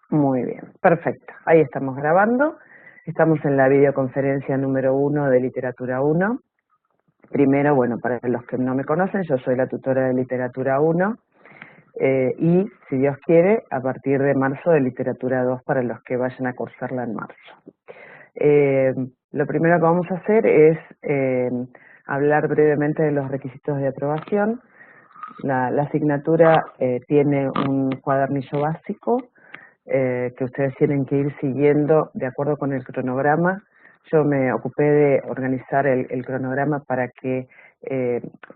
Muy bien, perfecto. Ahí estamos grabando. Estamos en la videoconferencia número 1 de Literatura 1. Primero, bueno, para los que no me conocen, yo soy la tutora de Literatura 1 y, si Dios quiere, a partir de marzo de Literatura 2 para los que vayan a cursarla en marzo. Lo primero que vamos a hacer es hablar brevemente de los requisitos de aprobación. La asignatura tiene un cuadernillo básico que ustedes tienen que ir siguiendo de acuerdo con el cronograma. Yo me ocupé de organizar el cronograma para que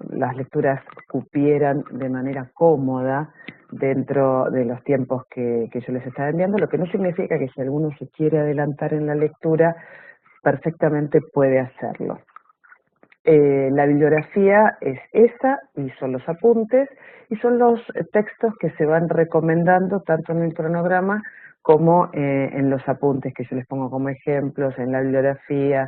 las lecturas cupieran de manera cómoda dentro de los tiempos que yo les estaba enviando, lo que no significa que si alguno se quiere adelantar en la lectura, perfectamente puede hacerlo. La bibliografía es esa y son los apuntes y son los textos que se van recomendando tanto en el cronograma como en los apuntes que yo les pongo como ejemplos. En la bibliografía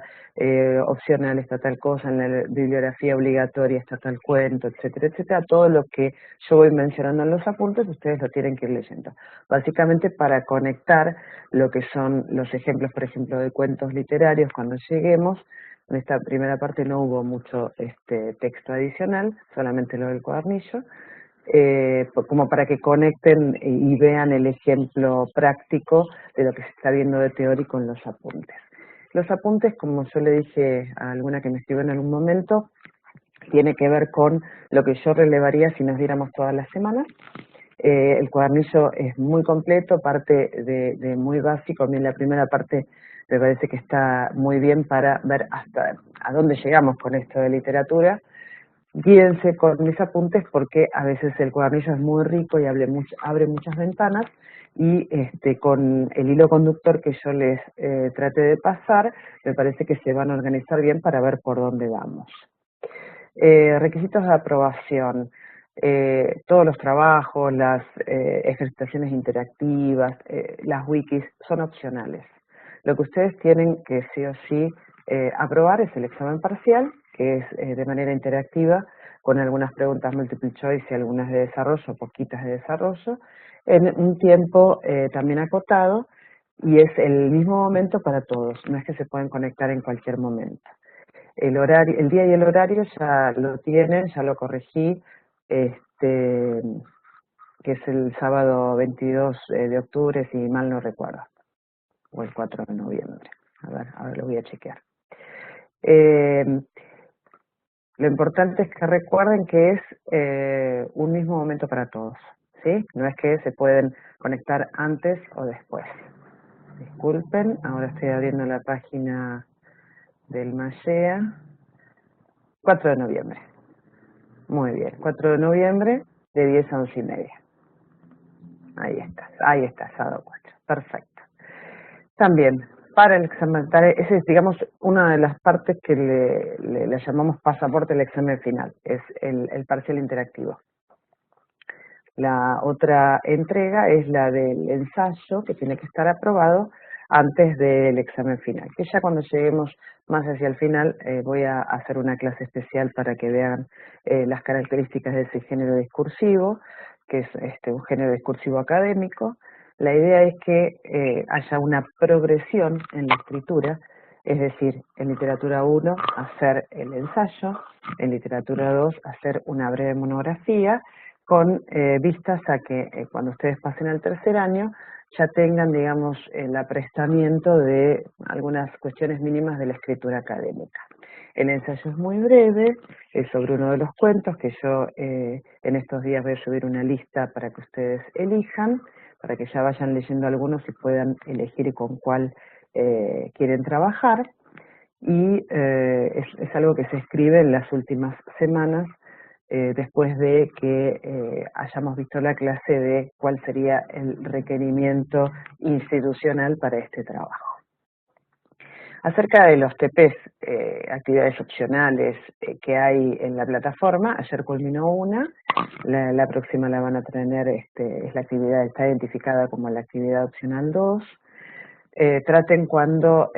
opcional está tal cosa, en la bibliografía obligatoria está tal cuento, etcétera, etcétera. Todo lo que yo voy mencionando en los apuntes ustedes lo tienen que ir leyendo. Básicamente para conectar lo que son los ejemplos, por ejemplo, de cuentos literarios cuando lleguemos. En esta primera parte no hubo mucho texto adicional, solamente lo del cuadernillo, como para que conecten y vean el ejemplo práctico de lo que se está viendo de teórico en los apuntes. Los apuntes, como yo le dije a alguna que me escribió en algún momento, tiene que ver con lo que yo relevaría si nos diéramos todas las semanas. El cuadernillo es muy completo, parte de muy básico. A mí la primera parte me parece que está muy bien para ver hasta a dónde llegamos con esto de literatura. Guíense con mis apuntes porque a veces el cuadernillo es muy rico y abre muchas ventanas y con el hilo conductor que yo les traté de pasar, me parece que se van a organizar bien para ver por dónde vamos. Requisitos de aprobación. Todos los trabajos, las ejercitaciones interactivas, las wikis son opcionales. Lo que ustedes tienen que sí o sí aprobar es el examen parcial, que es de manera interactiva, con algunas preguntas multiple choice y algunas de desarrollo, poquitas de desarrollo, en un tiempo también acotado, y es el mismo momento para todos, no es que se pueden conectar en cualquier momento. El día y el horario ya lo tienen, ya lo corregí, que es el sábado 22 de octubre, si mal no recuerdo, o el 4 de noviembre. A ver, lo voy a chequear. Lo importante es que recuerden que es un mismo momento para todos, ¿sí? No es que se pueden conectar antes o después. Disculpen, ahora estoy abriendo la página del MAGEA. 4 de noviembre. Muy bien, 4 de noviembre de 10 a 11 y media. Ahí está, sábado 4. Perfecto. También, para el examen, esa es, digamos, una de las partes que le llamamos pasaporte al examen final, es el parcial interactivo. La otra entrega es la del ensayo, que tiene que estar aprobado antes del examen final, que ya cuando lleguemos más hacia el final voy a hacer una clase especial para que vean las características de ese género discursivo, que es un género discursivo académico. La idea es que haya una progresión en la escritura, es decir, en literatura 1 hacer el ensayo, en literatura 2 hacer una breve monografía, con vistas a que cuando ustedes pasen al tercer año ya tengan, digamos, el aprestamiento de algunas cuestiones mínimas de la escritura académica. El ensayo es muy breve, es sobre uno de los cuentos que yo en estos días voy a subir una lista para que ustedes elijan, para que ya vayan leyendo algunos y puedan elegir con cuál quieren trabajar. Y es algo que se escribe en las últimas semanas después de que hayamos visto la clase de cuál sería el requerimiento institucional para este trabajo. Acerca de los TPs, actividades opcionales que hay en la plataforma, ayer culminó una, la próxima la van a tener, es la actividad, está identificada como la actividad opcional 2. Traten cuando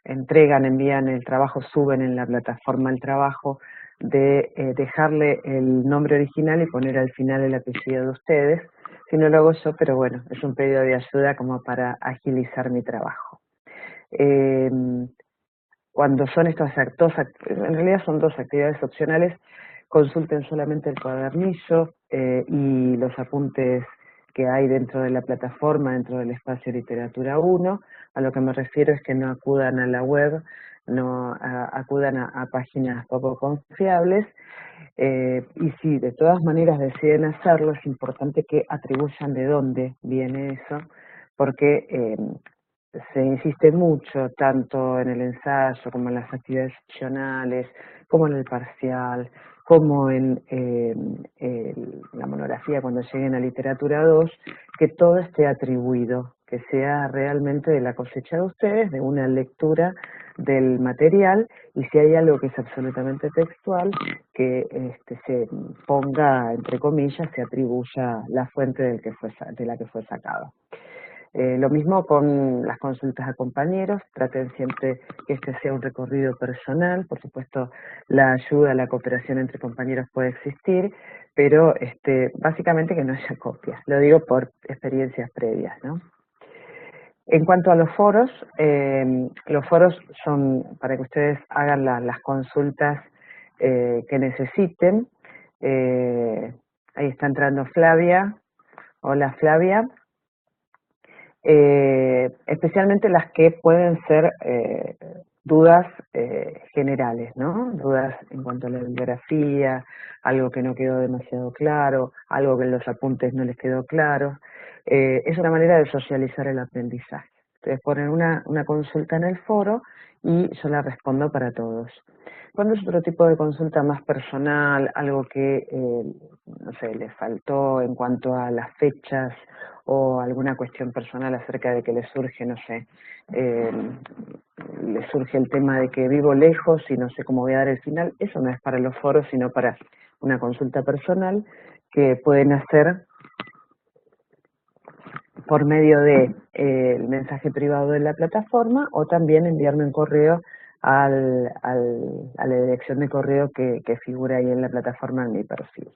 envían el trabajo, suben en la plataforma el trabajo, de dejarle el nombre original y poner al final el apellido de ustedes, si no lo hago yo, pero bueno, es un pedido de ayuda como para agilizar mi trabajo. Cuando son estas en realidad son dos actividades opcionales, consulten solamente el cuadernillo y los apuntes que hay dentro de la plataforma, dentro del espacio Literatura 1. A lo que me refiero es que no acudan a la web, no acudan a páginas poco confiables. Y si de todas maneras deciden hacerlo, es importante que atribuyan de dónde viene eso, porque se insiste mucho, tanto en el ensayo como en las actividades opcionales, como en el parcial, como en la monografía cuando lleguen a literatura 2, que todo esté atribuido, que sea realmente de la cosecha de ustedes, de una lectura del material, y si hay algo que es absolutamente textual, que se ponga, entre comillas, se atribuya la fuente de la que fue sacado. Lo mismo con las consultas a compañeros, traten siempre que este sea un recorrido personal, por supuesto la ayuda, la cooperación entre compañeros puede existir, pero básicamente que no haya copias, lo digo por experiencias previas, ¿no? En cuanto a los foros son para que ustedes hagan las consultas que necesiten. Ahí está entrando Flavia. Hola Flavia. Especialmente las que pueden ser dudas generales, ¿no? Dudas en cuanto a la bibliografía, algo que no quedó demasiado claro, algo que en los apuntes no les quedó claro. Es una manera de socializar el aprendizaje. Ustedes ponen una consulta en el foro y yo la respondo para todos. Cuando es otro tipo de consulta más personal, algo que, no sé, les faltó en cuanto a las fechas o alguna cuestión personal acerca de que les surge, no sé, les surge el tema de que vivo lejos y no sé cómo voy a dar el final, eso no es para los foros, sino para una consulta personal que pueden hacer por medio de el mensaje privado de la plataforma o también enviarme un correo a la dirección de correo que figura ahí en la plataforma en mi perfil.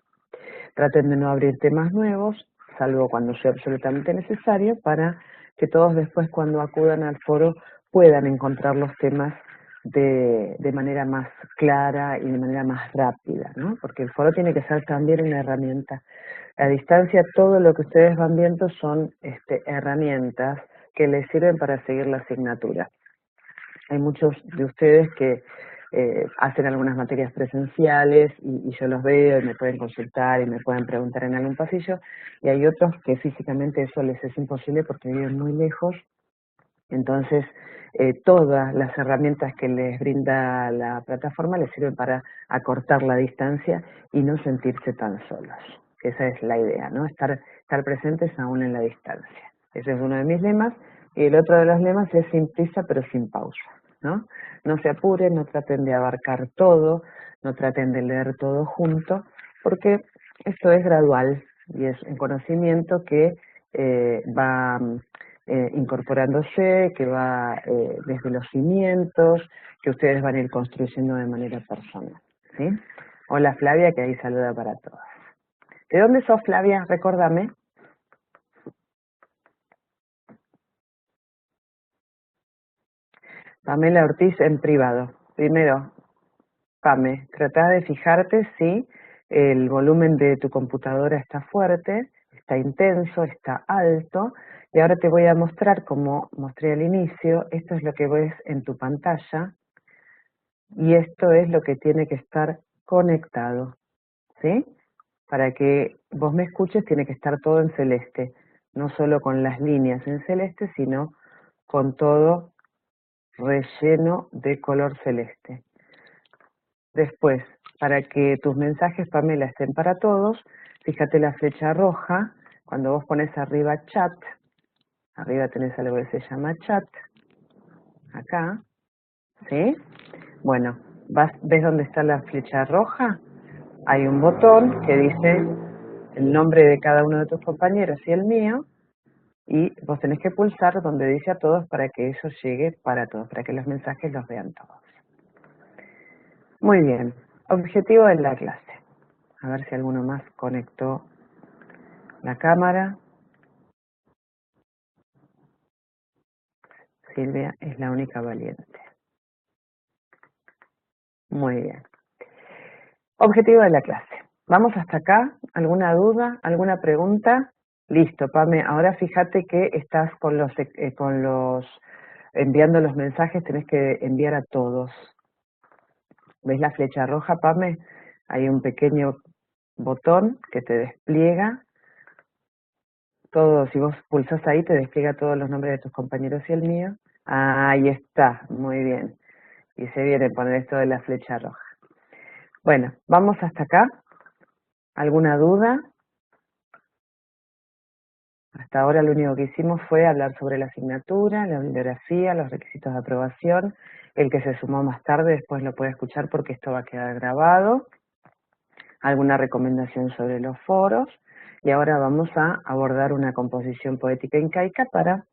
Traten de no abrir temas nuevos, salvo cuando sea absolutamente necesario, para que todos después cuando acudan al foro puedan encontrar los temas de manera más clara y de manera más rápida, ¿no? Porque el foro tiene que ser también una herramienta. A distancia todo lo que ustedes van viendo son herramientas que les sirven para seguir la asignatura. Hay muchos de ustedes que hacen algunas materias presenciales y yo los veo y me pueden consultar y me pueden preguntar en algún pasillo, y hay otros que físicamente eso les es imposible porque viven muy lejos. Entonces, todas las herramientas que les brinda la plataforma les sirven para acortar la distancia y no sentirse tan solos. Esa es la idea, ¿no? Estar presentes aún en la distancia. Ese es uno de mis lemas. Y el otro de los lemas es sin prisa pero sin pausa, ¿no? No se apuren, no traten de abarcar todo, no traten de leer todo junto, porque esto es gradual y es un conocimiento que va incorporándose, que va desde los cimientos, que ustedes van a ir construyendo de manera personal, ¿sí? Hola Flavia, que ahí saluda para todas. ¿De dónde sos Flavia? Recórdame. Pamela Ortiz en privado. Primero, Pame, trata de fijarte si el volumen de tu computadora está fuerte, está intenso, está alto, y ahora te voy a mostrar, como mostré al inicio, esto es lo que ves en tu pantalla, y esto es lo que tiene que estar conectado, ¿sí? Para que vos me escuches tiene que estar todo en celeste, no solo con las líneas en celeste, sino con todo relleno de color celeste. Después, para que tus mensajes, Pamela, estén para todos, fíjate la flecha roja, cuando vos pones arriba chat, arriba tenés algo que se llama chat, acá, ¿sí? Bueno, ¿ves dónde está la flecha roja? Hay un botón que dice el nombre de cada uno de tus compañeros y el mío, y vos tenés que pulsar donde dice a todos para que eso llegue para todos, para que los mensajes los vean todos. Muy bien, objetivo de la clase. A ver si alguno más conectó La cámara. Silvia es la única valiente. Muy bien. Objetivo de la clase. ¿Vamos hasta acá? ¿Alguna duda? ¿Alguna pregunta? Listo, Pame. Ahora fíjate que estás con los enviando los mensajes, tenés que enviar a todos. ¿Ves la flecha roja, Pame? Hay un pequeño botón que te despliega todo. Si vos pulsás ahí, te despliega todos los nombres de tus compañeros y el mío. Ah, ahí está, muy bien. Y se viene a poner esto de la flecha roja. Bueno, vamos hasta acá. ¿Alguna duda? Hasta ahora lo único que hicimos fue hablar sobre la asignatura, la bibliografía, los requisitos de aprobación. El que se sumó más tarde después lo puede escuchar porque esto va a quedar grabado. Alguna recomendación sobre los foros. Y ahora vamos a abordar una composición poética incaica para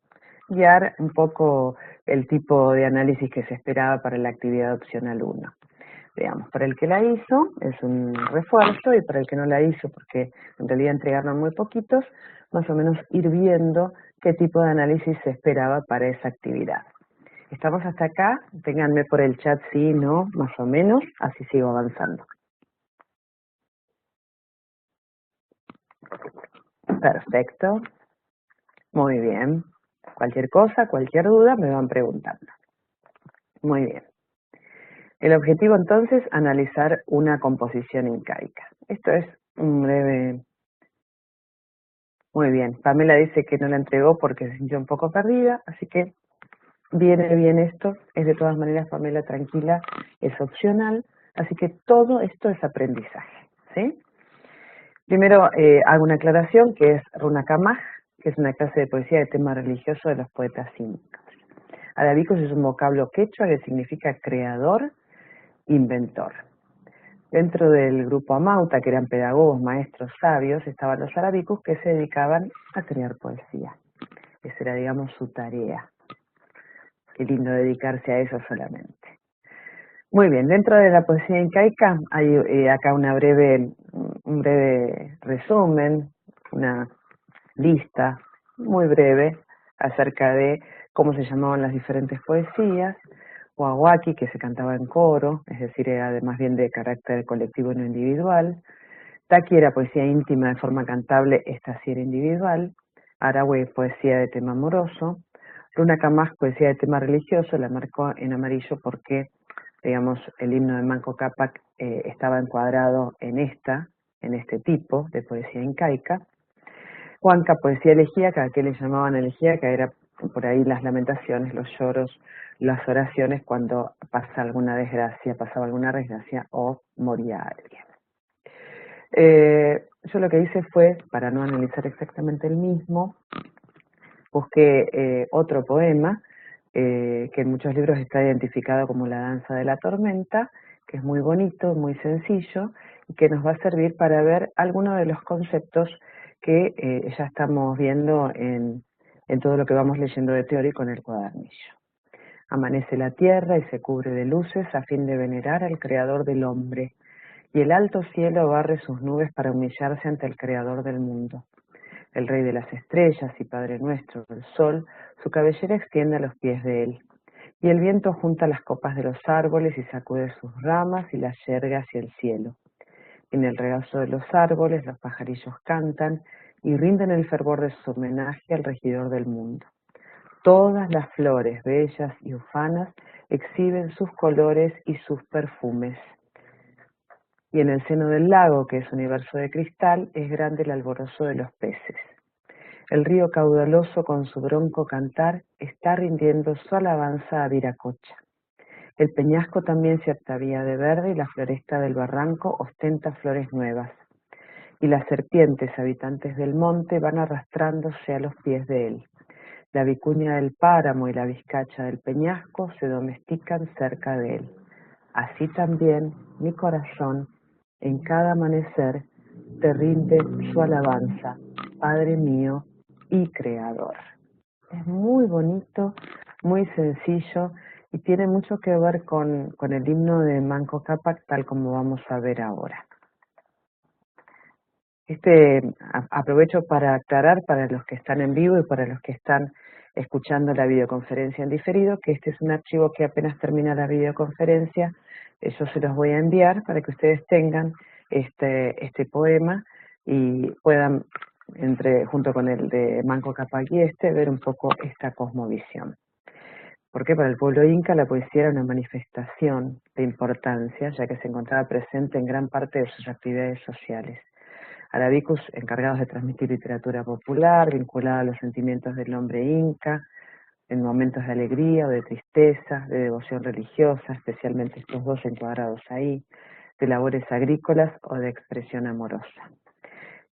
guiar un poco el tipo de análisis que se esperaba para la actividad opcional 1. Digamos, para el que la hizo es un refuerzo y para el que no la hizo, porque en realidad entregaron muy poquitos, más o menos ir viendo qué tipo de análisis se esperaba para esa actividad. ¿Estamos hasta acá? Ténganme por el chat sí, no, más o menos, así sigo avanzando. Perfecto. Muy bien. Cualquier cosa, cualquier duda, me van preguntando. Muy bien. El objetivo entonces, analizar una composición incaica. Esto es un breve... Muy bien, Pamela dice que no la entregó porque se sintió un poco perdida, así que viene bien esto. Es de todas maneras, Pamela, tranquila, es opcional, así que todo esto es aprendizaje, ¿sí? Primero hago una aclaración que es Runakamaj, que es una clase de poesía de tema religioso de los poetas incas. Arabicus es un vocablo quechua que significa creador, inventor. Dentro del grupo Amauta, que eran pedagogos, maestros, sabios, estaban los arabicus que se dedicaban a crear poesía. Esa era, digamos, su tarea. Qué lindo dedicarse a eso solamente. Muy bien, dentro de la poesía incaica hay acá un breve resumen, una lista muy breve acerca de cómo se llamaban las diferentes poesías. Huahuaki, que se cantaba en coro, es decir, era más bien de carácter colectivo y no individual. Taki era poesía íntima de forma cantable, esta sí era individual. Arahue, poesía de tema amoroso. Luna Camás, poesía de tema religioso, la marcó en amarillo porque, digamos, el himno de Manco Cápac estaba encuadrado en este tipo de poesía incaica. Huanca, poesía elegíaca, que le llamaban elegíaca, era por ahí las lamentaciones, los lloros, las oraciones cuando pasaba alguna desgracia o moría alguien. Yo lo que hice fue, para no analizar exactamente el mismo, busqué otro poema que en muchos libros está identificado como La danza de la tormenta, que es muy bonito, muy sencillo y que nos va a servir para ver algunos de los conceptos que ya estamos viendo en todo lo que vamos leyendo de teórico en el cuadernillo. Amanece la tierra y se cubre de luces a fin de venerar al creador del hombre, y el alto cielo barre sus nubes para humillarse ante el creador del mundo. El rey de las estrellas y padre nuestro, el sol, su cabellera extiende a los pies de él. Y el viento junta las copas de los árboles y sacude sus ramas y las yerga hacia el cielo. En el regazo de los árboles los pajarillos cantan y rinden el fervor de su homenaje al regidor del mundo. Todas las flores bellas y ufanas exhiben sus colores y sus perfumes. Y en el seno del lago, que es universo de cristal, es grande el alborozo de los peces. El río caudaloso con su bronco cantar está rindiendo su alabanza a Viracocha. El peñasco también se atavía de verde y la floresta del barranco ostenta flores nuevas. Y las serpientes, habitantes del monte, van arrastrándose a los pies de él. La vicuña del páramo y la vizcacha del peñasco se domestican cerca de él. Así también mi corazón, en cada amanecer, te rinde su alabanza, Padre mío y Creador. Es muy bonito, muy sencillo y tiene mucho que ver con el himno de Manco Cápac, tal como vamos a ver ahora. Aprovecho para aclarar para los que están en vivo y para los que están escuchando la videoconferencia en diferido, que este es un archivo que apenas termina la videoconferencia, yo se los voy a enviar para que ustedes tengan este poema y puedan, junto con el de Manco Cápac y ver un poco esta cosmovisión. Porque para el pueblo inca la poesía era una manifestación de importancia, ya que se encontraba presente en gran parte de sus actividades sociales. Arabicus encargados de transmitir literatura popular, vinculada a los sentimientos del hombre inca, en momentos de alegría o de tristeza, de devoción religiosa, especialmente estos dos encuadrados ahí, de labores agrícolas o de expresión amorosa.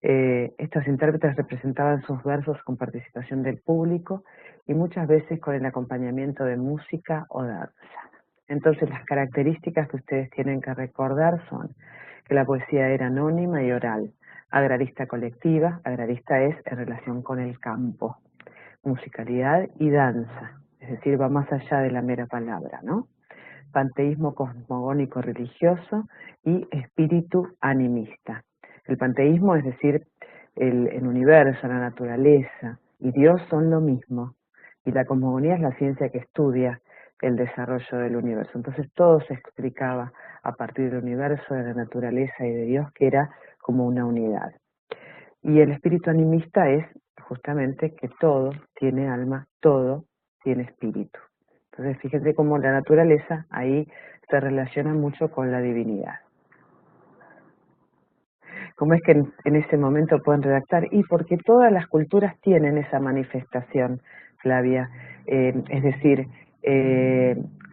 Estos intérpretes representaban sus versos con participación del público y muchas veces con el acompañamiento de música o danza. Entonces las características que ustedes tienen que recordar son que la poesía era anónima y oral, agrarista colectiva, agrarista es en relación con el campo, musicalidad y danza, es decir, va más allá de la mera palabra, ¿no? Panteísmo cosmogónico religioso y espíritu animista. El panteísmo, es decir, el universo, la naturaleza y Dios son lo mismo, y la cosmogonía es la ciencia que estudia el desarrollo del universo. Entonces todo se explicaba a partir del universo, de la naturaleza y de Dios, que era como una unidad. Y el espíritu animista es justamente que todo tiene alma, todo tiene espíritu. Entonces fíjense cómo la naturaleza ahí se relaciona mucho con la divinidad. ¿Cómo es que en ese momento pueden redactar? Y porque todas las culturas tienen esa manifestación, Flavia. Es decir,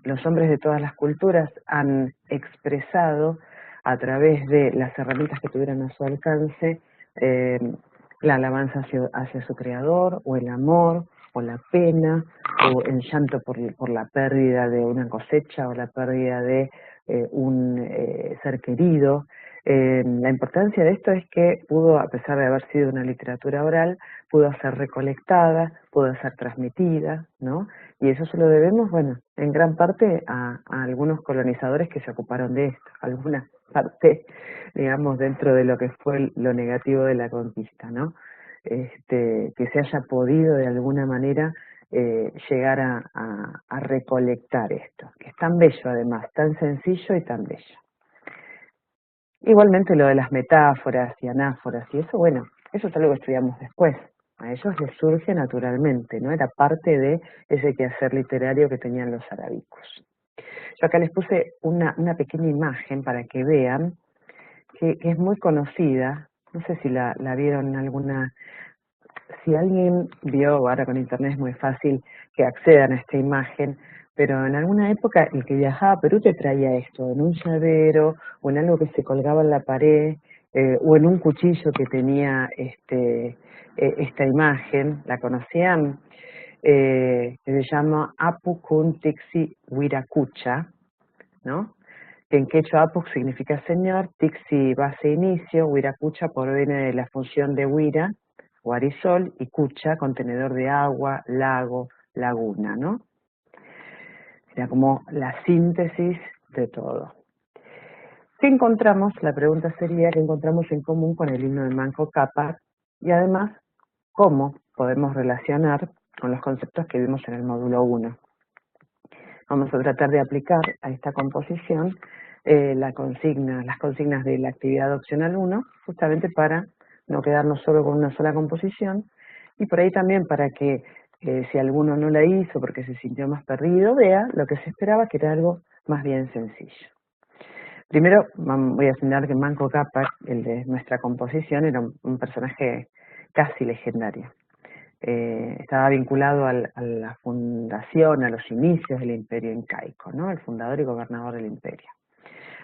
los hombres de todas las culturas han expresado a través de las herramientas que tuvieron a su alcance la alabanza hacia su creador, o el amor, o la pena, o el llanto por la pérdida de una cosecha, o la pérdida de un ser querido. La importancia de esto es que pudo, a pesar de haber sido una literatura oral, pudo ser recolectada, pudo ser transmitida, ¿no? Y eso se lo debemos, bueno, en gran parte a algunos colonizadores que se ocuparon de esto, alguna parte, digamos, dentro de lo que fue lo negativo de la conquista, ¿no? Que se haya podido de alguna manera llegar a recolectar esto, que es tan bello además, tan sencillo y tan bello. Igualmente lo de las metáforas y anáforas y eso, bueno, eso es algo que estudiamos después. A ellos les surge naturalmente, ¿no? Era parte de ese quehacer literario que tenían los arábicos. Yo acá les puse una pequeña imagen para que vean que es muy conocida. No sé si la vieron alguna. Si alguien vio, ahora con internet es muy fácil que accedan a esta imagen, pero en alguna época el que viajaba a Perú te traía esto, en un llavero, o en algo que se colgaba en la pared, o en un cuchillo que tenía esta imagen, ¿la conocían? Que se llama Apu Kun Tixi Wiracucha, ¿no? Que en quechua Apu significa señor, Tixi base inicio, Wiracucha proviene de la función de Wira, Guarisol, y Cucha, contenedor de agua, lago, laguna, ¿no? Era como la síntesis de todo. ¿Qué encontramos? La pregunta sería, ¿qué encontramos en común con el himno de Manco Cápac? Y además, ¿cómo podemos relacionar con los conceptos que vimos en el módulo 1? Vamos a tratar de aplicar a esta composición las consignas de la actividad opcional 1, justamente para no quedarnos solo con una sola composición, y por ahí también para que si alguno no la hizo porque se sintió más perdido, vea lo que se esperaba, que era algo más bien sencillo. Primero voy a señalar que Manco Cápac, el de nuestra composición, era un personaje casi legendario. Estaba vinculado a la fundación, a los inicios del imperio incaico, ¿no? El fundador y gobernador del imperio.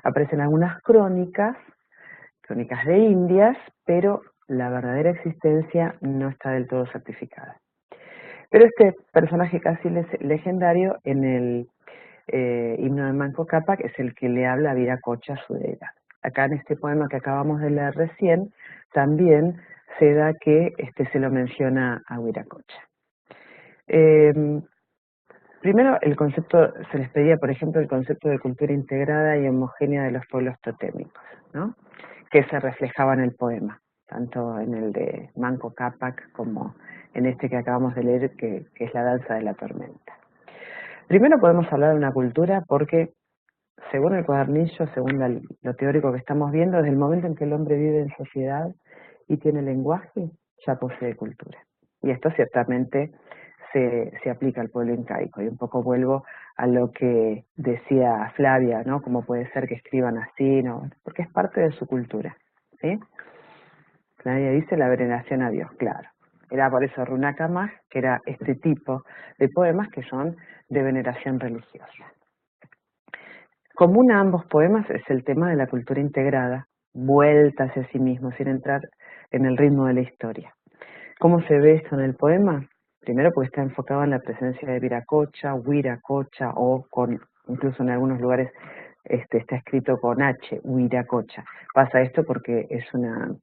Aparecen algunas crónicas de Indias, pero la verdadera existencia no está del todo certificada. Pero este personaje casi legendario en el himno de Manco Cápac es el que le habla a Viracocha, su deidad. Acá en este poema que acabamos de leer recién, también se da que se lo menciona a Viracocha. Primero, el concepto, se les pedía, por ejemplo, el concepto de cultura integrada y homogénea de los pueblos totémicos, ¿no? Que se reflejaba en el poema. tanto en el de Manco Cápac como en este que acabamos de leer, que es La danza de la tormenta. Primero podemos hablar de una cultura porque, según el cuadernillo, según lo teórico que estamos viendo, desde el momento en que el hombre vive en sociedad y tiene lenguaje, ya posee cultura. Y esto ciertamente se aplica al pueblo incaico. Y un poco vuelvo a lo que decía Flavia, ¿no? Cómo puede ser que escriban así, ¿no? Porque es parte de su cultura, ¿sí? Flavia dice la veneración a Dios, claro. Era por eso Runakamak, que era este tipo de poemas que son de veneración religiosa. Común a ambos poemas es el tema de la cultura integrada, vuelta hacia sí mismo, sin entrar en el ritmo de la historia. ¿Cómo se ve esto en el poema? Primero porque está enfocado en la presencia de Viracocha, Huiracocha, o con, incluso en algunos lugares está escrito con H, Huiracocha. Pasa esto porque es una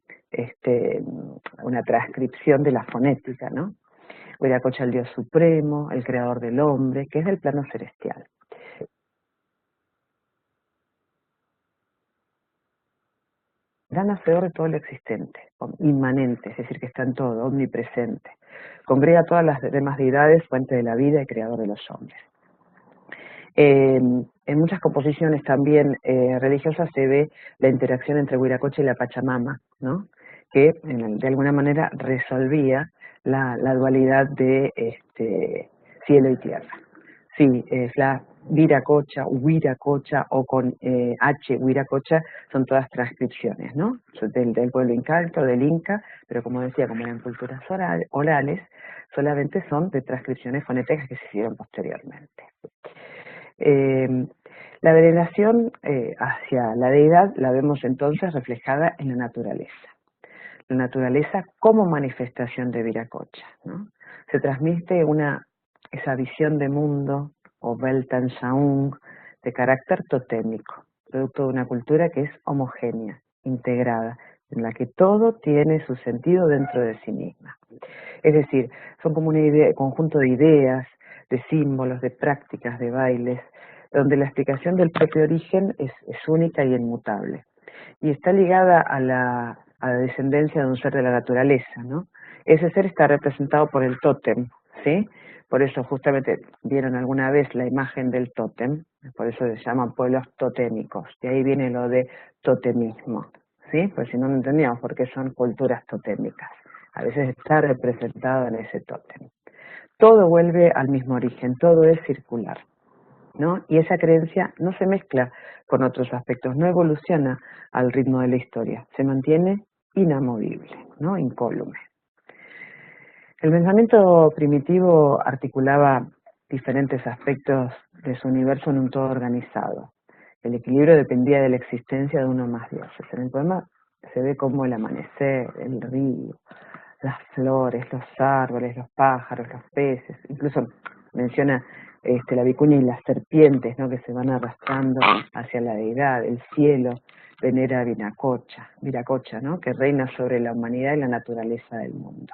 transcripción de la fonética, ¿no? Huiracocha, el Dios supremo, el creador del hombre, que es del plano celestial. Gran hacedor de todo lo existente, inmanente, es decir, que está en todo, omnipresente. Congrega a todas las demás deidades, fuente de la vida y creador de los hombres. En muchas composiciones también religiosas se ve la interacción entre Huiracocha y la Pachamama, ¿no? Que de alguna manera resolvía la dualidad de cielo y tierra. Sí, es la Viracocha, Huiracocha o con H, Huiracocha, son todas transcripciones, ¿no? Del pueblo incaico, del Inca, pero como decía, como eran culturas orales, solamente son de transcripciones fonéticas que se hicieron posteriormente. La veneración hacia la deidad la vemos entonces reflejada en la naturaleza. La naturaleza como manifestación de Viracocha, ¿no? Se transmite esa visión de mundo, o Weltanschauung, de carácter totémico, producto de una cultura que es homogénea, integrada, en la que todo tiene su sentido dentro de sí misma. Es decir, son como un conjunto de ideas, de símbolos, de prácticas, de bailes, donde la explicación del propio origen es única y inmutable. Y está ligada a la descendencia de un ser de la naturaleza, ¿no? Ese ser está representado por el tótem, ¿sí? Por eso justamente vieron alguna vez la imagen del tótem, por eso se llaman pueblos totémicos, de ahí viene lo de totemismo, ¿sí? Pues si no lo entendíamos, porque son culturas totémicas. A veces está representado en ese tótem. Todo vuelve al mismo origen, todo es circular, ¿no? Y esa creencia no se mezcla con otros aspectos, no evoluciona al ritmo de la historia, se mantiene inamovible, ¿no? Incólume. El pensamiento primitivo articulaba diferentes aspectos de su universo en un todo organizado. El equilibrio dependía de la existencia de uno más dioses. En el poema se ve como el amanecer, el río, las flores, los árboles, los pájaros, los peces, incluso menciona la vicuña y las serpientes, ¿no? Que se van arrastrando hacia la deidad. El cielo venera a Viracocha, ¿no? Que reina sobre la humanidad y la naturaleza del mundo.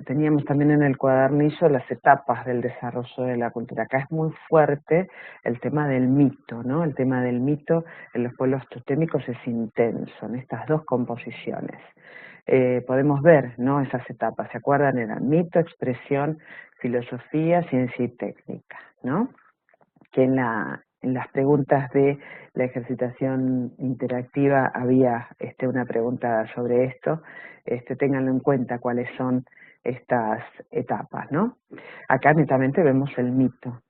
Teníamos también en el cuadernillo las etapas del desarrollo de la cultura. Acá es muy fuerte el tema del mito, ¿no? El tema del mito en los pueblos totémicos es intenso, en estas dos composiciones. Podemos ver, ¿no? Esas etapas, ¿se acuerdan? Eran mito, expresión, filosofía, ciencia y técnica, ¿no? Que en las preguntas de la ejercitación interactiva había una pregunta sobre esto, ténganlo en cuenta cuáles son estas etapas, ¿no? Acá netamente vemos el mito,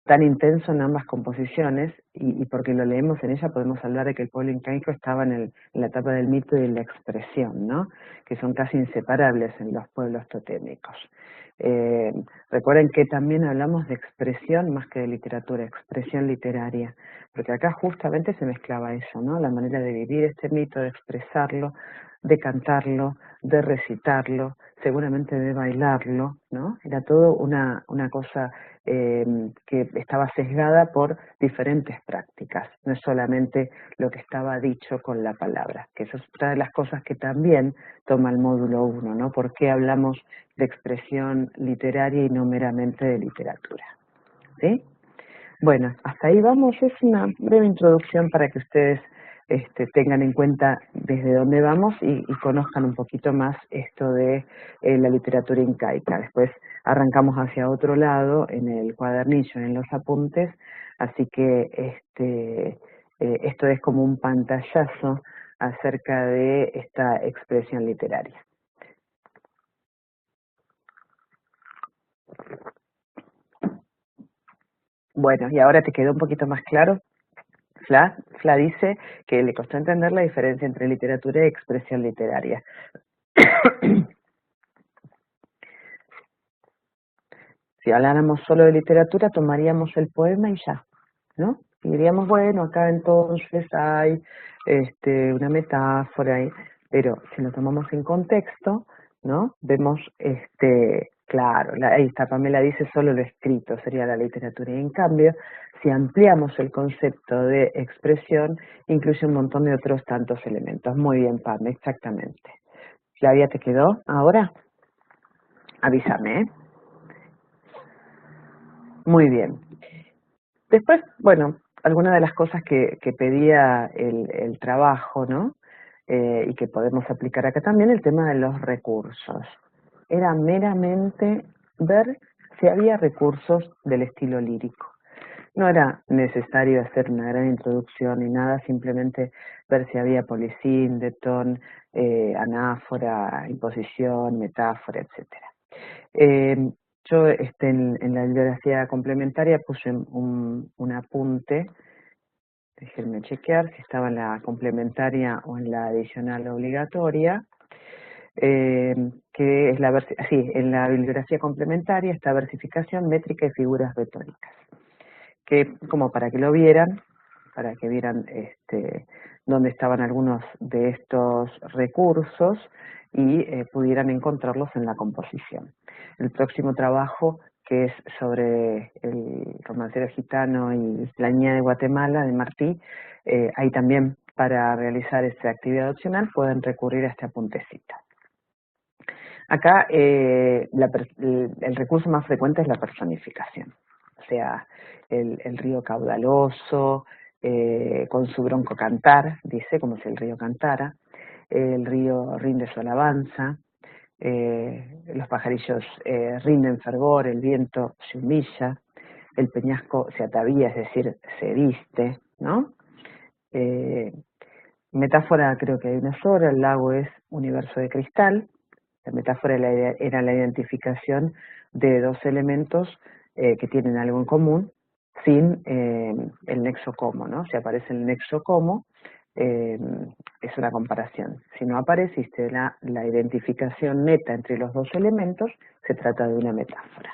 tan intenso en ambas composiciones, y porque lo leemos en ella podemos hablar de que el pueblo incaico estaba en la etapa del mito y de la expresión, ¿no? Que son casi inseparables en los pueblos totémicos. Recuerden que también hablamos de expresión más que de literatura, expresión literaria, porque acá justamente se mezclaba eso, ¿no? La manera de vivir este mito, de expresarlo, de cantarlo, de recitarlo, seguramente de bailarlo, ¿no? Era todo una cosa que estaba sesgada por diferentes prácticas, no es solamente lo que estaba dicho con la palabra, que eso es otra de las cosas que también toma el módulo 1, ¿no? ¿Por qué hablamos de expresión literaria y no meramente de literatura? ¿Sí? Bueno, hasta ahí vamos, es una breve introducción para que ustedes tengan en cuenta desde dónde vamos y conozcan un poquito más esto de la literatura incaica. Después arrancamos hacia otro lado en el cuadernillo, en los apuntes, así que esto es como un pantallazo acerca de esta expresión literaria. Bueno, y ahora te quedó un poquito más claro. Fla dice que le costó entender la diferencia entre literatura y expresión literaria. Si habláramos solo de literatura, tomaríamos el poema y ya, ¿no? Y diríamos, bueno, acá entonces hay una metáfora, pero si lo tomamos en contexto, ¿no? Vemos, claro, ahí está, Pamela dice solo lo escrito sería la literatura, y en cambio, si ampliamos el concepto de expresión, incluye un montón de otros tantos elementos. Muy bien, Pam, exactamente. ¿Flavia te quedó ahora? Avísame, ¿eh? Muy bien. Después, bueno, algunas de las cosas que pedía el trabajo, ¿no? Y que podemos aplicar acá también, el tema de los recursos. Era meramente ver si había recursos del estilo lírico. No era necesario hacer una gran introducción ni nada, simplemente ver si había polisíndeton, anáfora, imposición, metáfora, etcétera. Yo en la bibliografía complementaria puse un apunte, déjenme chequear si estaba en la complementaria o en la adicional obligatoria, que es sí, en la bibliografía complementaria está versificación, métrica y figuras retóricas, que como para que lo vieran, para que vieran dónde estaban algunos de estos recursos y pudieran encontrarlos en la composición. El próximo trabajo, que es sobre el romancero gitano y la niña de Guatemala, de Martí, ahí también para realizar esta actividad opcional pueden recurrir a este apuntecito. Acá el recurso más frecuente es la personificación, o sea, el río caudaloso, con su bronco cantar, dice, como si el río cantara, el río rinde su alabanza, los pajarillos rinden fervor, el viento se humilla, el peñasco se atavía, es decir, se viste, ¿no? Metáfora creo que hay una sola, el lago es universo de cristal. La metáfora era la identificación de dos elementos que tienen algo en común sin el nexo como, ¿no? Si aparece el nexo como, es una comparación. Si no aparece la identificación neta entre los dos elementos, se trata de una metáfora.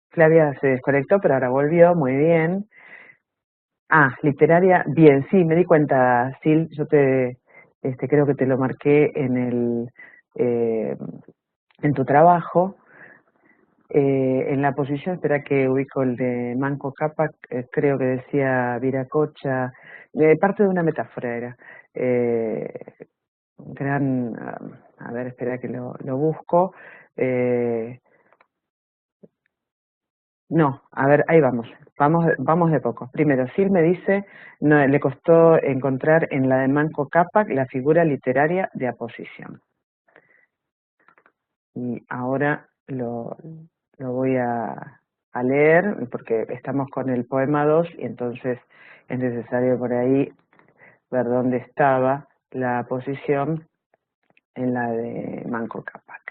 Flavia se desconectó, pero ahora volvió, muy bien. Literaria, bien, sí, me di cuenta, Sil, yo creo que te lo marqué en tu trabajo, en la posición, espera que ubico el de Manco Cápac, creo que decía Viracocha, parte de una metáfora era, a ver, espera que lo busco, no, a ver, ahí vamos de poco. Primero, Sil me dice, no, le costó encontrar en la de Manco Cápac la figura literaria de aposición. Y ahora lo voy a leer, porque estamos con el poema 2 y entonces es necesario por ahí ver dónde estaba la aposición en la de Manco Cápac.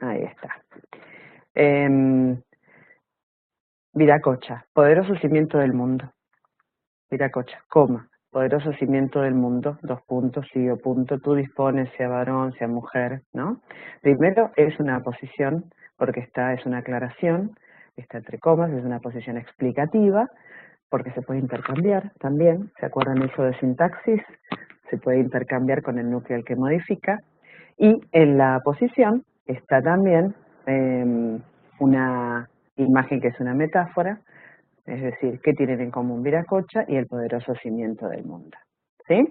Ahí está. Viracocha, poderoso cimiento del mundo. Viracocha, coma, poderoso cimiento del mundo, dos puntos, sigo punto, tú dispones, sea varón, sea mujer, ¿no? Primero es una posición, porque es una aclaración, está entre comas, es una posición explicativa, porque se puede intercambiar también, ¿se acuerdan eso de sintaxis? Se puede intercambiar con el núcleo al que modifica, y en la posición está también una imagen que es una metáfora, es decir, ¿qué tienen en común Viracocha y el poderoso cimiento del mundo? ¿Sí?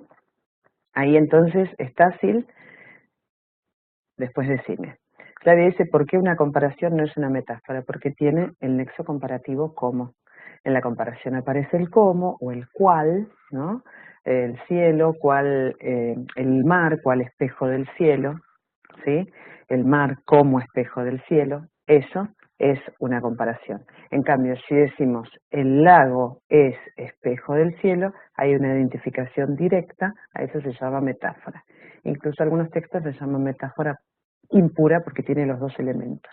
Ahí entonces está Sil, después decime. Flavia dice, ¿por qué una comparación no es una metáfora? Porque tiene el nexo comparativo como. En la comparación aparece el cómo o el cuál, ¿no? El cielo, cuál, el mar, cuál espejo del cielo, ¿sí? El mar como espejo del cielo, eso es una comparación. En cambio, si decimos el lago es espejo del cielo, hay una identificación directa, a eso se llama metáfora. Incluso algunos textos se llaman metáfora impura porque tiene los dos elementos.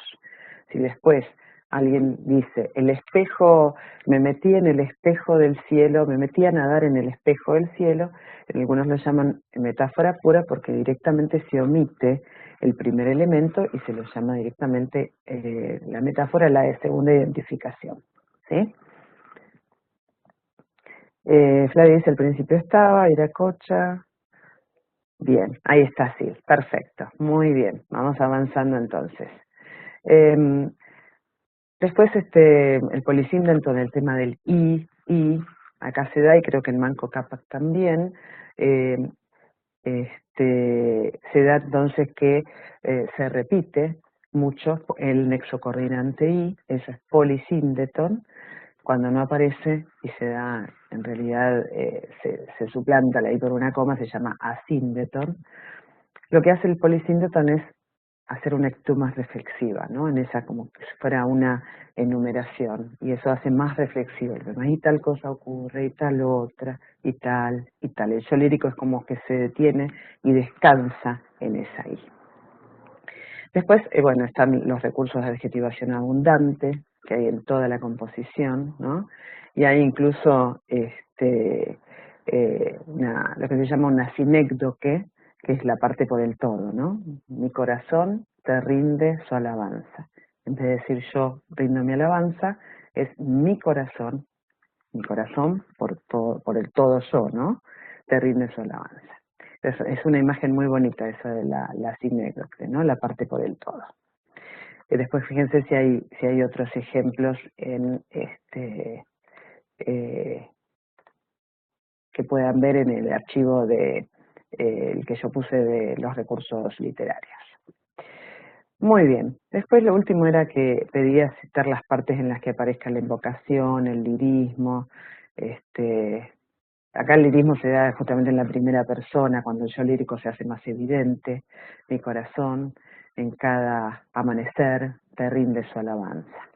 Si después alguien dice, el espejo, me metí en el espejo del cielo, me metí a nadar en el espejo del cielo, algunos lo llaman metáfora pura porque directamente se omite el primer elemento y se lo llama directamente la metáfora, la de segunda identificación. ¿Sí? Flavia dice, al principio estaba, Iracocha. Bien, ahí está, sí, perfecto, muy bien, vamos avanzando entonces. Después el polisíndento en el tema del y, acá se da y creo que en Manco Cápac también, se da entonces que se repite mucho el nexo coordinante y, eso es polisíndeton, cuando no aparece y se da, en realidad se suplanta la I por una coma, se llama asíndeton. Lo que hace el polisíndeton es hacer una actitud más reflexiva, ¿no? En esa como que si fuera una enumeración, y eso hace más reflexivo el tema, y tal cosa ocurre, y tal otra, y tal, y tal. El yo lírico es como que se detiene y descansa en esa I. Después, bueno, están los recursos de adjetivación abundante, que hay en toda la composición, ¿no? Y hay incluso lo que se llama una sinécdoque, que es la parte por el todo, ¿no? Mi corazón te rinde su alabanza. En vez de decir yo rindo mi alabanza, es mi corazón por el todo yo, ¿no? Te rinde su alabanza. Es una imagen muy bonita esa de la sinécdoque, ¿no? La parte por el todo. Después fíjense si hay otros ejemplos en que puedan ver en el archivo el que yo puse de los recursos literarios. Muy bien. Después lo último era que pedía citar las partes en las que aparezca la invocación, el lirismo. Acá el lirismo se da justamente en la primera persona, cuando el yo lírico se hace más evidente. Mi corazón, en cada amanecer, te rinde su alabanza.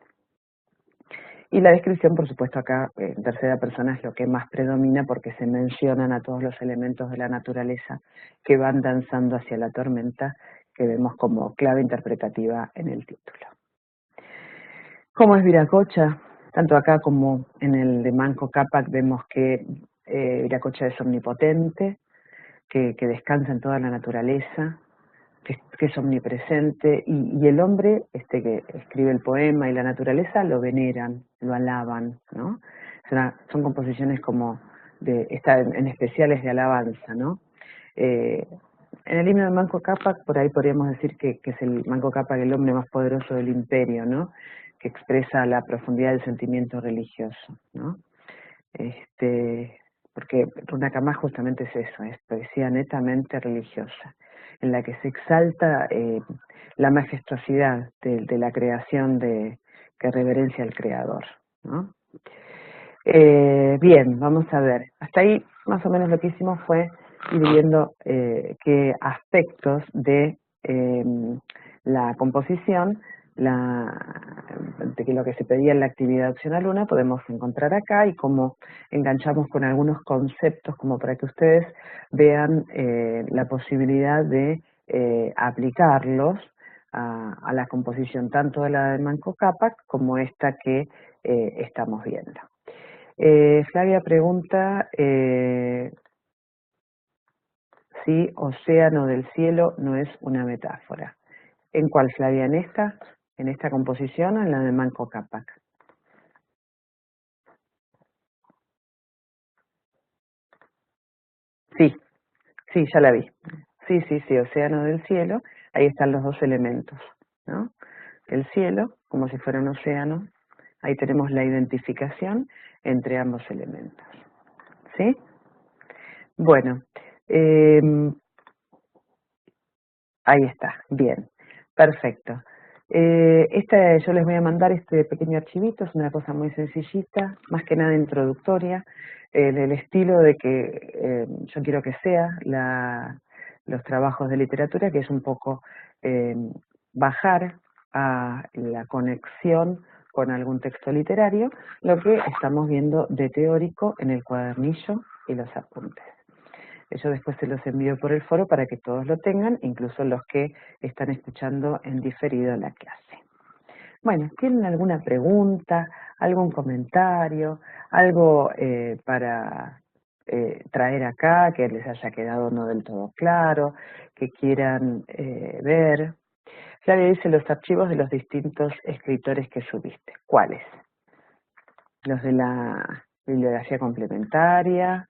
Y la descripción, por supuesto, acá en tercera persona es lo que más predomina porque se mencionan a todos los elementos de la naturaleza que van danzando hacia la tormenta, que vemos como clave interpretativa en el título. ¿Cómo es Viracocha? Tanto acá como en el de Manco Cápac vemos que Viracocha es omnipotente, que descansa en toda la naturaleza, que es omnipresente, y el hombre que escribe el poema y la naturaleza lo veneran, lo alaban, ¿no? Son composiciones como en especiales de alabanza, ¿no? En el himno de Manco Cápac, por ahí podríamos decir que es el Manco Cápac el hombre más poderoso del imperio, ¿no? Que expresa la profundidad del sentimiento religioso, ¿no? Porque Runacamás justamente es eso, es poesía netamente religiosa, en la que se exalta la majestuosidad de la creación que reverencia al Creador, ¿no? Bien, vamos a ver. Hasta ahí más o menos lo que hicimos fue ir viendo qué aspectos de la composición, de lo que se pedía en la actividad opcional 1 podemos encontrar acá y cómo enganchamos con algunos conceptos como para que ustedes vean la posibilidad de aplicarlos a la composición tanto de la de Manco Cápac como esta que estamos viendo. Flavia pregunta si océano del cielo no es una metáfora. ¿En cuál, Flavia? ¿En esta? ¿En esta composición o en la de Manco Cápac? Sí, sí, ya la vi. Sí, océano del cielo. Ahí están los dos elementos, ¿no? El cielo, como si fuera un océano. Ahí tenemos la identificación entre ambos elementos. ¿Sí? Bueno, ahí está, bien, perfecto. Yo les voy a mandar este pequeño archivito, es una cosa muy sencillita, más que nada introductoria, del estilo de que yo quiero que sea los trabajos de literatura, que es un poco bajar a la conexión con algún texto literario, lo que estamos viendo de teórico en el cuadernillo y los apuntes. Yo después se los envío por el foro para que todos lo tengan, incluso los que están escuchando en diferido la clase. Bueno, ¿tienen alguna pregunta, algún comentario, algo para traer acá que les haya quedado no del todo claro, que quieran ver? Flavia dice los archivos de los distintos escritores que subiste. ¿Cuáles? Los de la bibliografía complementaria,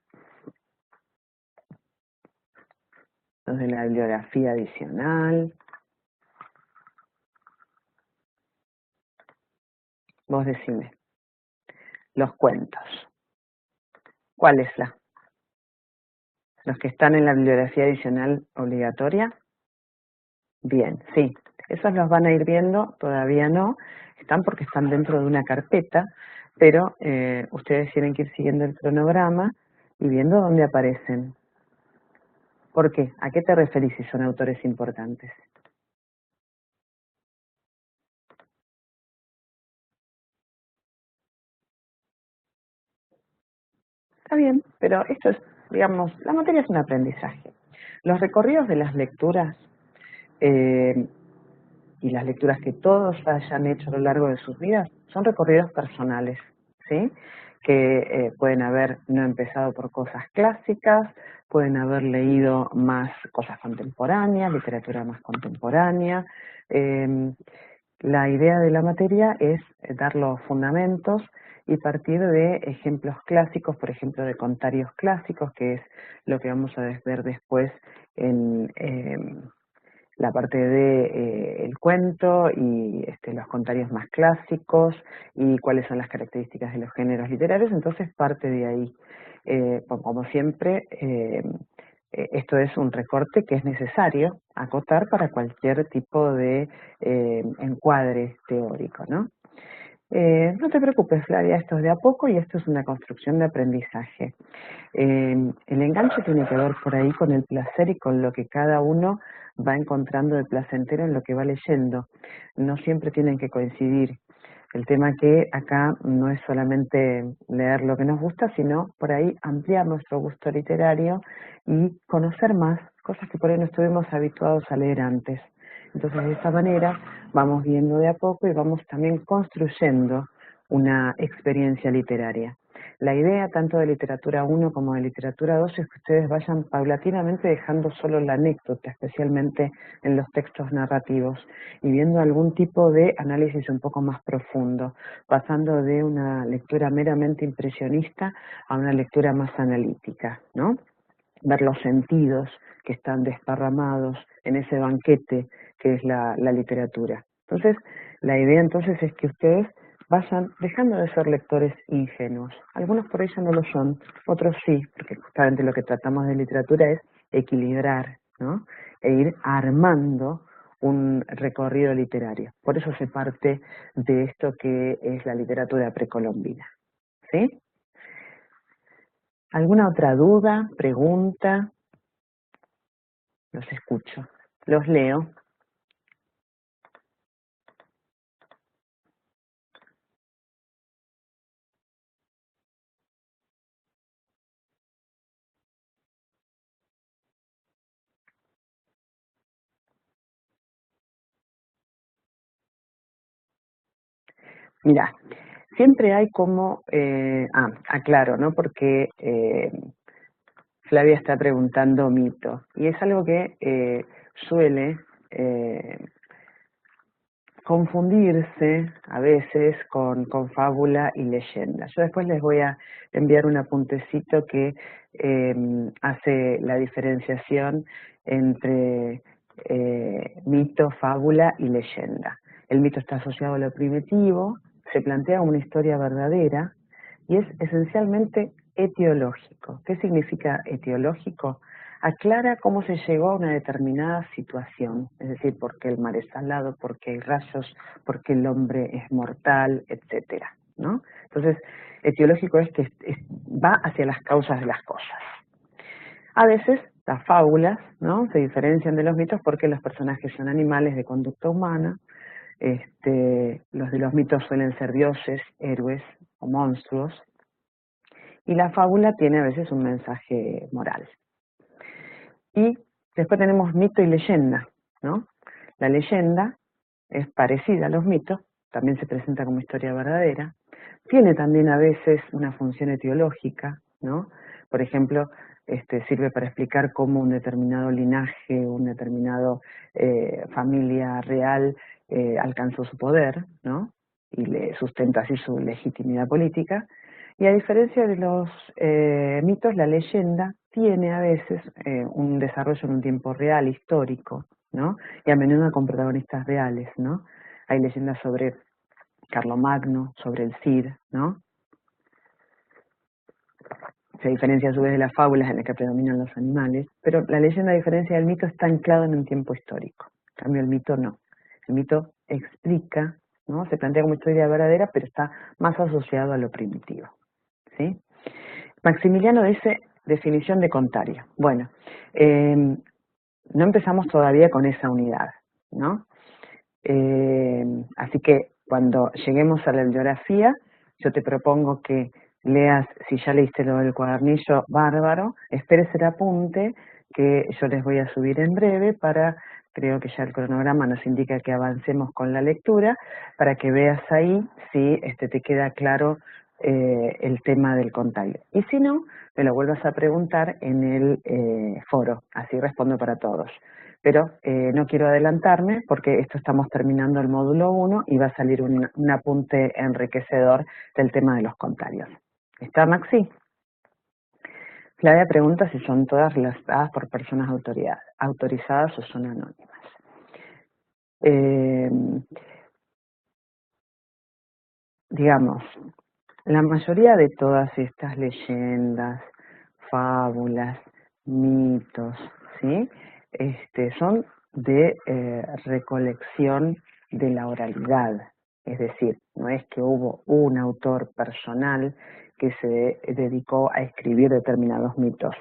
los de la bibliografía adicional. Vos decime. Los cuentos. ¿Cuáles? ¿Los que están en la bibliografía adicional obligatoria? Bien, sí. Esos los van a ir viendo, todavía no. Están porque están dentro de una carpeta, pero ustedes tienen que ir siguiendo el cronograma y viendo dónde aparecen. ¿Por qué? ¿A qué te referís si son autores importantes? Está bien, pero esto es, digamos, la materia es un aprendizaje. Los recorridos de las lecturas y las lecturas que todos hayan hecho a lo largo de sus vidas son recorridos personales, ¿sí? Que pueden haber no empezado por cosas clásicas, pueden haber leído más cosas contemporáneas, literatura más contemporánea. La idea de la materia es dar los fundamentos y partir de ejemplos clásicos, por ejemplo, de contarios clásicos, que es lo que vamos a ver después en la parte de el cuento y los contarios más clásicos y cuáles son las características de los géneros literarios. Entonces parte de ahí. Como siempre, esto es un recorte que es necesario acotar para cualquier tipo de encuadre teórico, ¿no? No te preocupes, Flavia, esto es de a poco y esto es una construcción de aprendizaje. El enganche tiene que ver por ahí con el placer y con lo que cada uno va encontrando de placentero en lo que va leyendo. No siempre tienen que coincidir. El tema que acá no es solamente leer lo que nos gusta, sino por ahí ampliar nuestro gusto literario y conocer más cosas que por ahí no estuvimos habituados a leer antes. Entonces, de esta manera vamos viendo de a poco y vamos también construyendo una experiencia literaria. La idea tanto de literatura 1 como de literatura 2 es que ustedes vayan paulatinamente dejando solo la anécdota, especialmente en los textos narrativos, y viendo algún tipo de análisis un poco más profundo, pasando de una lectura meramente impresionista a una lectura más analítica, ¿no? Ver los sentidos que están desparramados en ese banquete que es la literatura. Entonces, la idea entonces es que ustedes vayan dejando de ser lectores ingenuos. Algunos por ello no lo son, otros sí, porque justamente lo que tratamos de literatura es equilibrar, ¿no? E ir armando un recorrido literario. Por eso se parte de esto que es la literatura precolombina. ¿Sí? ¿Alguna otra duda, pregunta? Los escucho, los leo. Mira, siempre hay como, aclaro, ¿no? Porque Flavia está preguntando mito, y es algo que suele confundirse a veces con fábula y leyenda. Yo después les voy a enviar un apuntecito que hace la diferenciación entre mito, fábula y leyenda. El mito está asociado a lo primitivo, se plantea una historia verdadera y es esencialmente etiológico. ¿Qué significa etiológico? aclara cómo se llegó a una determinada situación, es decir, por qué el mar es salado, por qué hay rayos, por qué el hombre es mortal, etcétera, ¿no? Entonces, etiológico es que va hacia las causas de las cosas. A veces las fábulas, ¿no?, se diferencian de los mitos porque los personajes son animales de conducta humana. Los de los mitos suelen ser dioses, héroes o monstruos, y la fábula tiene a veces un mensaje moral. Y después tenemos mito y leyenda, ¿no? La leyenda es parecida a los mitos, también se presenta como historia verdadera, tiene también a veces una función etiológica, ¿no? Por ejemplo, sirve para explicar cómo un determinado linaje, un determinado familia real alcanzó su poder, ¿no? Y le sustenta así su legitimidad política. Y a diferencia de los mitos, la leyenda tiene a veces un desarrollo en un tiempo real, histórico, ¿no? Y a menudo con protagonistas reales, ¿no? Hay leyendas sobre Carlomagno, sobre el Cid, ¿no? Se diferencia a su vez de las fábulas en las que predominan los animales, pero la leyenda, a diferencia del mito, está anclada en un tiempo histórico. En cambio, el mito no. El mito explica, ¿no? Se plantea como historia verdadera, pero está más asociado a lo primitivo, ¿sí? Maximiliano dice definición de contario. Bueno, no empezamos todavía con esa unidad, ¿no? Así que cuando lleguemos a la bibliografía, yo te propongo que leas, si ya leíste lo del cuadernillo, bárbaro, esperes el apunte que yo les voy a subir en breve para, creo que ya el cronograma nos indica que avancemos con la lectura, para que veas ahí si te queda claro el tema del contario. Y si no, me lo vuelvas a preguntar en el foro, así respondo para todos. Pero no quiero adelantarme porque esto estamos terminando el módulo 1 y va a salir un apunte enriquecedor del tema de los contarios. ¿Está, Maxi? Flavia pregunta si son todas relacionadas por personas autorizadas o son anónimas. Digamos, la mayoría de todas estas leyendas, fábulas, mitos, ¿sí? Son de recolección de la oralidad, es decir, no es que hubo un autor personal que se dedicó a escribir determinados mitos.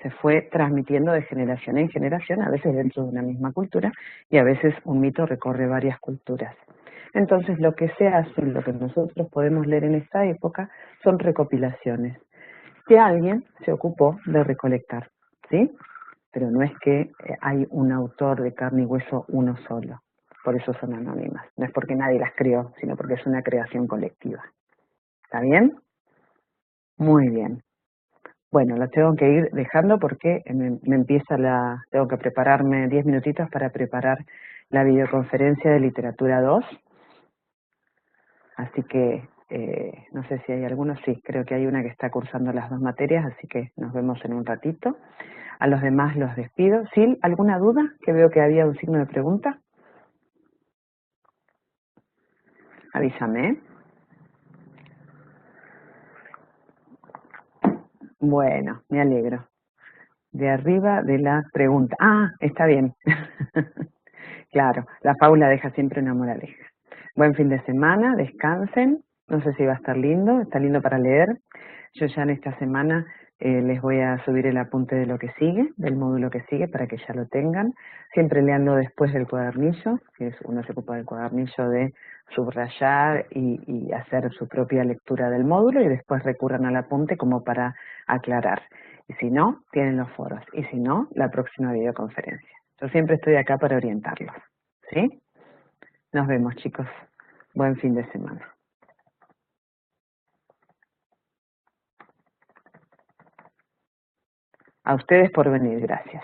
Se fue transmitiendo de generación en generación, a veces dentro de una misma cultura, y a veces un mito recorre varias culturas. Entonces, lo que se hace, lo que nosotros podemos leer en esta época, son recopilaciones que alguien se ocupó de recolectar, ¿sí? Pero no es que hay un autor de carne y hueso uno solo, por eso son anónimas. No es porque nadie las creó, sino porque es una creación colectiva. ¿Está bien? Muy bien. Bueno, lo tengo que ir dejando porque tengo que prepararme 10 minutitos para preparar la videoconferencia de literatura 2. Así que no sé si hay algunos, sí, creo que hay una que está cursando las dos materias, así que nos vemos en un ratito. A los demás los despido. ¿Sí? ¿Alguna duda? Que veo que había un signo de pregunta. Avísame. Bueno, me alegro. De arriba de la pregunta. Ah, está bien. Claro, la fábula deja siempre una moraleja. Buen fin de semana, descansen. No sé si va a estar lindo, está lindo para leer. Yo ya en esta semana les voy a subir el apunte de lo que sigue, del módulo que sigue, para que ya lo tengan. Siempre leanlo después del cuadernillo, que uno se ocupa del cuadernillo de subrayar y hacer su propia lectura del módulo, y después recurran al apunte como para aclarar. Y si no, tienen los foros. Y si no, la próxima videoconferencia. Yo siempre estoy acá para orientarlos. ¿Sí? Nos vemos, chicos. Buen fin de semana. A ustedes por venir, gracias.